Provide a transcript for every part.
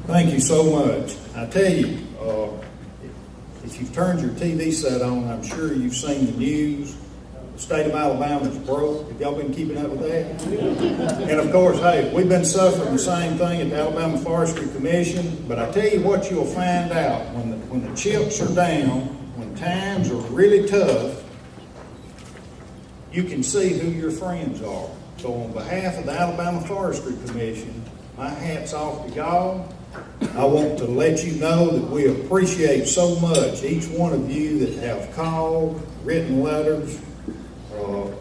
Thank you so much. I tell you, if you've turned your TV set on, I'm sure you've seen the news. The state of Alabama is broke. Have y'all been keeping up with that? And of course, hey, we've been suffering the same thing at the Alabama Forestry Commission. But I tell you what you'll find out, when the chips are down, when times are really tough, you can see who your friends are. So on behalf of the Alabama Forestry Commission, my hat's off to y'all. I want to let you know that we appreciate so much each one of you that have called, written letters,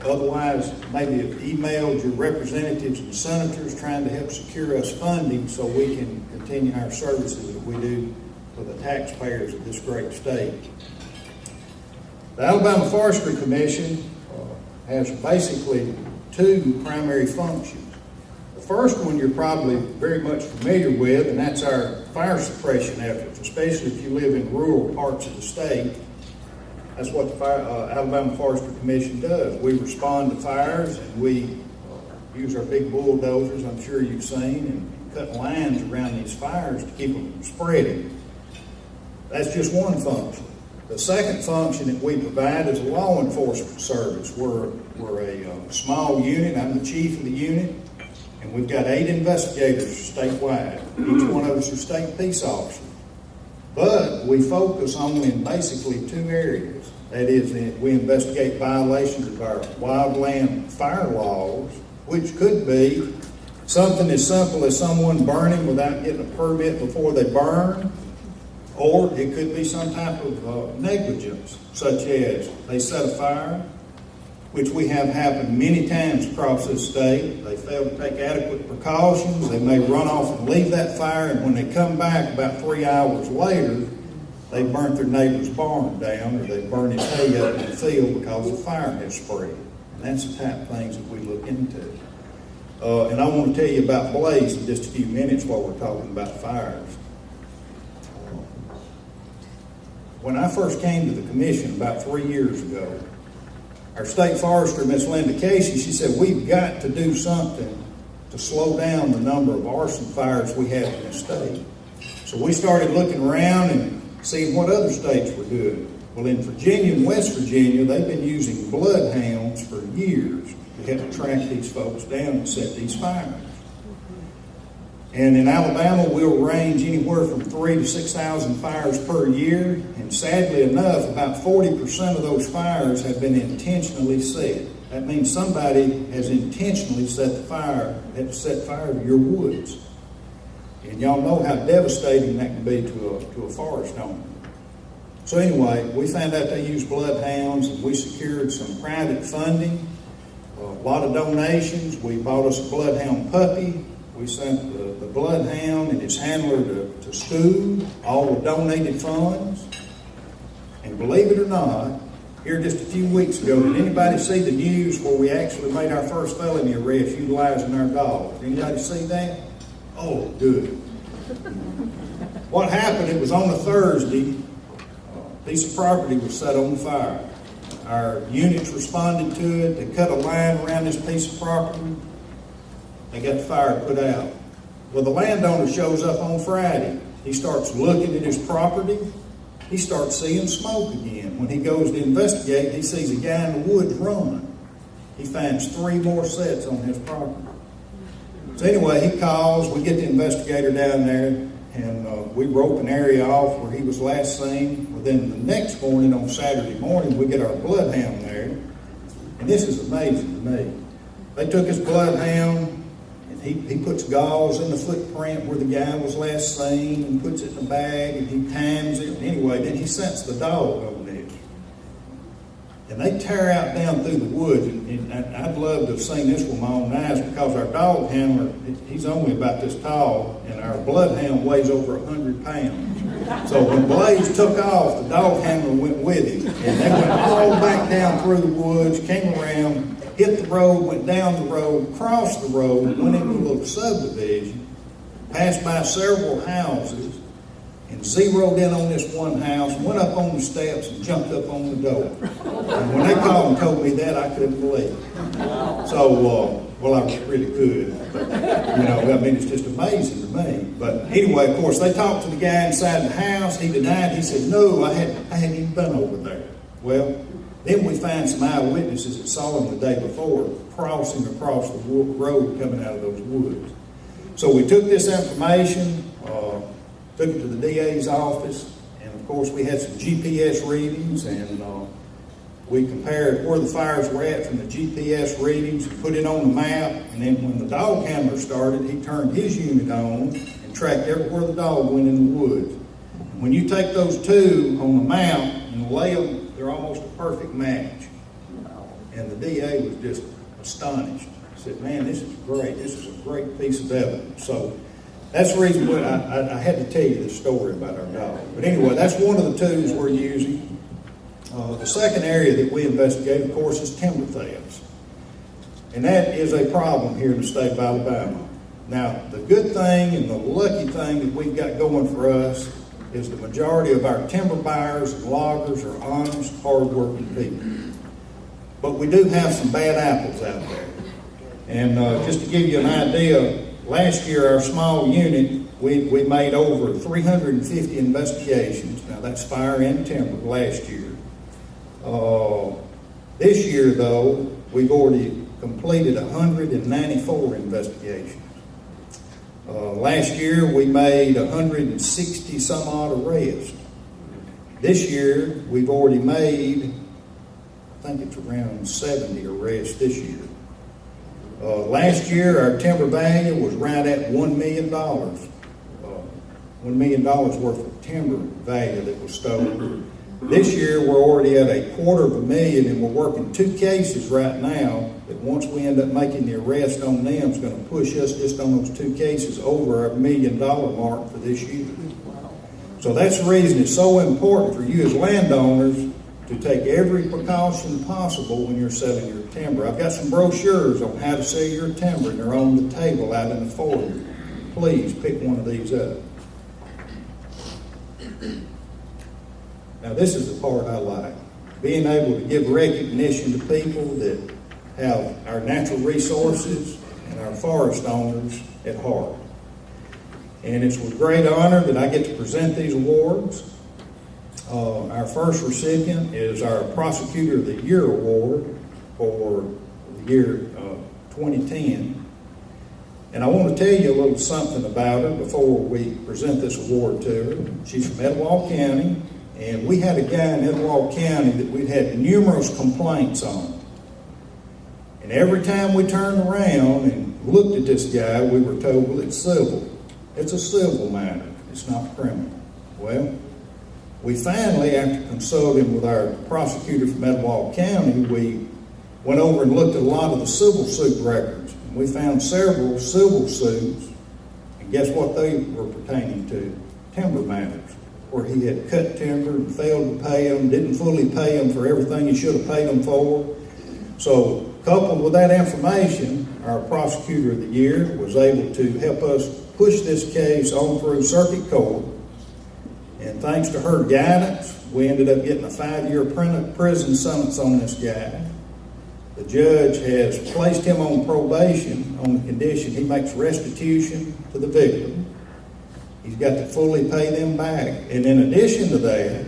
otherwise maybe have emailed your representatives and senators trying to help secure us funding so we can continue our services that we do for the taxpayers of this great state. The Alabama Forestry Commission has basically two primary functions. The first one you're probably very much familiar with, and that's our fire suppression efforts, especially if you live in rural parts of the state. That's what the Alabama Forestry Commission does. We respond to fires, and we use our big bulldozers, I'm sure you've seen, and cut lines around these fires to keep them from spreading. That's just one function. The second function that we provide is a law enforcement service. We're a small unit. I'm the chief of the unit. And we've got 8 investigators statewide. Each one of us are state peace officers. But we focus only in basically 2 areas. That is, we investigate violations of our wildland fire laws, which could be something as simple as someone burning without getting a permit before they burn, or it could be some type of negligence, such as they set a fire, which we have happened many times across this state. They fail to take adequate precautions. They may run off and leave that fire, and when they come back about 3 hours later, they burnt their neighbor's barn down, or they burned his hay up in the field because the fire has spread. And that's the type of things that we look into. And I want to tell you about blaze in just a few minutes while we're talking about fires. When I first came to the commission about 3 years ago, our state forester, Miss Linda Casey, she said, we've got to do something to slow down the number of arson fires we have in this state. So we started looking around and seeing what other states were doing. Well, in Virginia and West Virginia, they've been using bloodhounds for years to help track these folks down and set these fires. And in Alabama, we'll range anywhere from 3,000 to 6,000 fires per year. And sadly enough, about 40% of those fires have been intentionally set. That means somebody has intentionally set fire to your woods. And y'all know how devastating that can be to a forest owner. So anyway, we found out they use bloodhounds, and we secured some private funding, a lot of donations. We bought us a bloodhound puppy. We sent the bloodhound and its handler to school, all with donated funds. And believe it or not, here just a few weeks ago, did anybody see the news where we actually made our first felony arrest utilizing our dog? Did anybody see that? Oh, good. What happened, it was on a Thursday, a piece of property was set on fire. Our units responded to it. They cut a line around this piece of property. They got the fire put out. Well, the landowner shows up on Friday. He starts looking at his property. He starts seeing smoke again. When he goes to investigate, he sees a guy in the woods run. He finds 3 more sets on his property. So anyway, he calls. We get the investigator down there, and we rope an area off where he was last seen. Well, then the next morning, on Saturday morning, we get our bloodhound there. And this is amazing to me. They took his bloodhound. He puts gauze in the footprint where the guy was last seen and puts it in a bag, and he times it. Anyway, then he sets the dog over there. And they tear out down through the woods. And I'd love to have seen this with my own eyes, because our dog handler, he's only about this tall, and our bloodhound weighs over 100 pounds. So when Blaze took off, the dog handler went with him. And they went all back down through the woods, came around, hit the road, went down the road, crossed the road, went into a little subdivision, passed by several houses, and zeroed in on this one house, went up on the steps and jumped up on the door. And when they called and told me that, I couldn't believe it. So Well, I really could, but, I mean, it's just amazing to me. But anyway, of course, they talked to the guy inside the house. He denied. He said, no, I hadn't even been over there. Well, then we find some eyewitnesses that saw him the day before crossing across the road coming out of those woods. So we took this information, took it to the DA's office, and of course we had some GPS readings, and we compared where the fires were at from the GPS readings and put it on the map. And then when the dog handler started, he turned his unit on and tracked everywhere the dog went in the woods. When you take those two on the map and lay them, they're almost a perfect match. And the DA was just astonished. He said, man, this is great. This is a great piece of evidence. So that's the reason why I had to tell you this story about our dog. But anyway, that's one of the tools we're using. The second area that we investigate, of course, is timber thefts. And that is a problem here in the state of Alabama. Now, the good thing and the lucky thing that we've got going for us is the majority of our timber buyers and loggers are honest, hard-working people. But we do have some bad apples out there. And just to give you an idea, last year our small unit, we made over 350 investigations. Now, that's fire and timber last year. This year, though, we've already completed 194 investigations. Last year, we made 160 some odd arrests. This year, we've already made, I think it's around 70 arrests this year. Last year, our timber value was right at $1 million. $1 million worth of timber value that was stolen. This year, we're already at $250,000, and we're working 2 cases right now that once we end up making the arrest on them, is going to push us just on those 2 cases over our $1 million mark for this year. So that's the reason it's so important for you as landowners to take every precaution possible when you're selling your timber. I've got some brochures on how to sell your timber, and they're on the table out in the foyer. Please pick one of these up. Now, this is the part I like. Being able to give recognition to people that have our natural resources and our forest owners at heart. And it's with great honor that I get to present these awards. Our first recipient is our Prosecutor of the Year Award for the year 2010. And I want to tell you a little something about her before we present this award to her. She's from Etowah County. And we had a guy in Etowah County that we'd had numerous complaints on. And every time we turned around and looked at this guy, we were told, well, it's civil. It's a civil matter. It's not criminal. Well, we finally, after consulting with our prosecutor from Etowah County, we went over and looked at a lot of the civil suit records. And we found several civil suits. And guess what they were pertaining to? Timber matters, where he had cut timber and failed to pay them, didn't fully pay them for everything he should have paid them for. So, coupled with that information, our Prosecutor of the Year was able to help us push this case on through circuit court. And thanks to her guidance, we ended up getting a 5-year prison sentence on this guy. The judge has placed him on probation on the condition he makes restitution to the victim. He's got to fully pay them back. And in addition to that,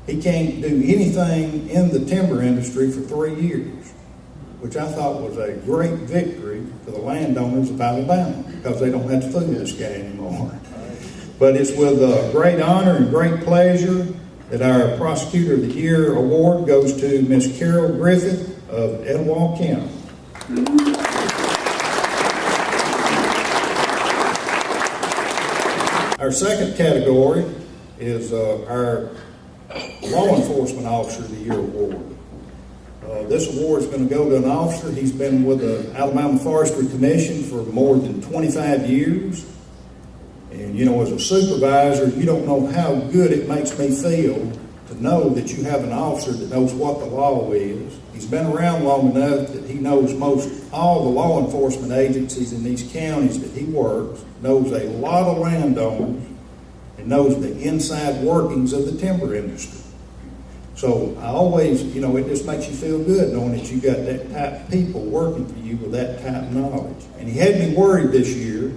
he can't do anything in the timber industry for 3 years, which I thought was a great victory for the landowners of Alabama, because they don't have to fool this guy anymore. But it's with great honor and great pleasure that our Prosecutor of the Year award goes to Miss Carol Griffith of Etowah County. Our second category is our Law Enforcement Officer of the Year award. This award is going to go to an officer. He's been with the Alabama Forestry Commission for more than 25 years. And, as a supervisor, you don't know how good it makes me feel to know that you have an officer that knows what the law is. He's been around long enough that he knows most all the law enforcement agencies in these counties that he works, knows a lot of landowners, and knows the inside workings of the timber industry. So I always, it just makes you feel good knowing that you got that type of people working for you with that type of knowledge. And he had me worried this year.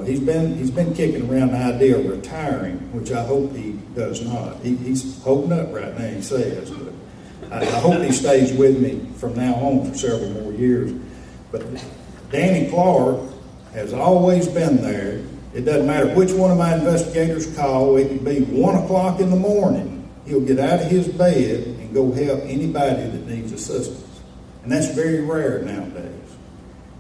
He's been kicking around the idea of retiring, which I hope he does not. He's holding up right now, he says, but I hope he stays with me from now on for several more years. But Danny Clark has always been there. It doesn't matter which one of my investigators call. It could be 1 o'clock in the morning. He'll get out of his bed and go help anybody that needs assistance. And that's very rare nowadays.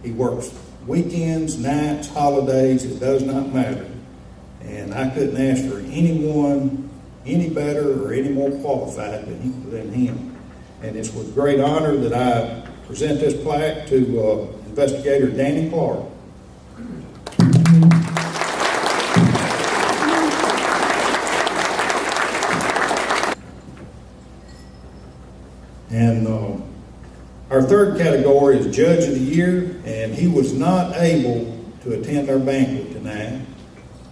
He works weekends, nights, holidays, it does not matter. And I couldn't ask for anyone any better or any more qualified than him. And it's with great honor that I present this plaque to Investigator Danny Clark. And our third category is Judge of the Year, and he was not able to attend our banquet tonight,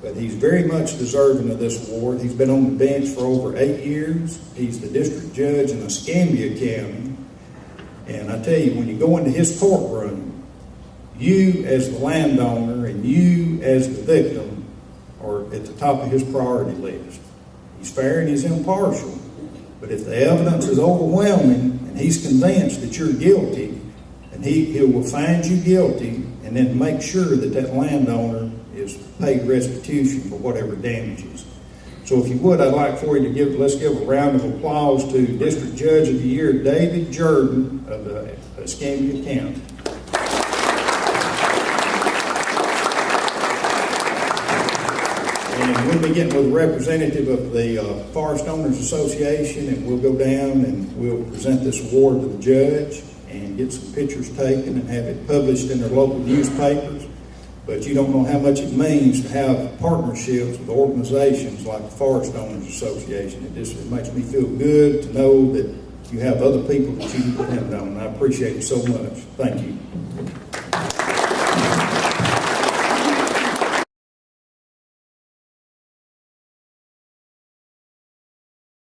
but he's very much deserving of this award. He's been on the bench for over 8 years. He's the district judge in Escambia County. And I tell you, when you go into his courtroom, you as the landowner and you as the victim are at the top of his priority list. He's fair and he's impartial. But if the evidence is overwhelming and he's convinced that you're guilty, and he will find you guilty and then make sure that that landowner is paid restitution for whatever damages. So if you would, I'd like for you to let's give a round of applause to District Judge of the Year, David Jordan of Escambia County. And we'll be getting with a representative of the Forest Owners Association, and we'll go down and we'll present this award to the judge and get some pictures taken and have it published in their local newspapers. But you don't know how much it means to have partnerships with organizations like the Forest Owners Association. It makes me feel good to know that you have other people that you can depend on, and I appreciate it so much. Thank you.